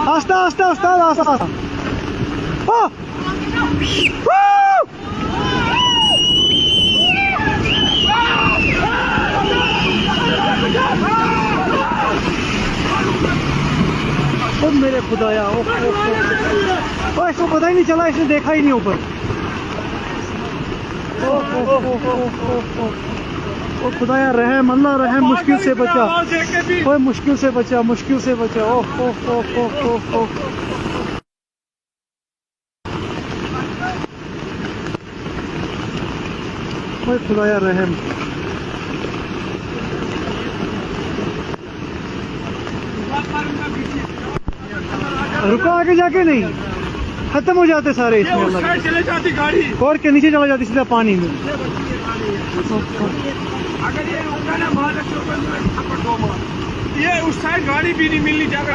आस्ता आस्ता उस्ताद आस्ता आस्ता। ओ मेरे खुदाया, ओ इसको पता ही नहीं चला, इसने देखा ही नहीं ऊपर। ओ खुदाया रहम, अल्लाह रहम, मुश्किल से बचा, ओए मुश्किल से बचा, मुश्किल से बचा। ओ ओए खुदाया रहम। रुको, आगे जाके नहीं, खत्म हो जाते सारे इसमें। उस साइड चले जाती गाड़ी, और के नीचे चला जाती सीधा पानी में। अगर ये रुका ना, ये उस साइड गाड़ी भी नहीं मिलनी, जाकर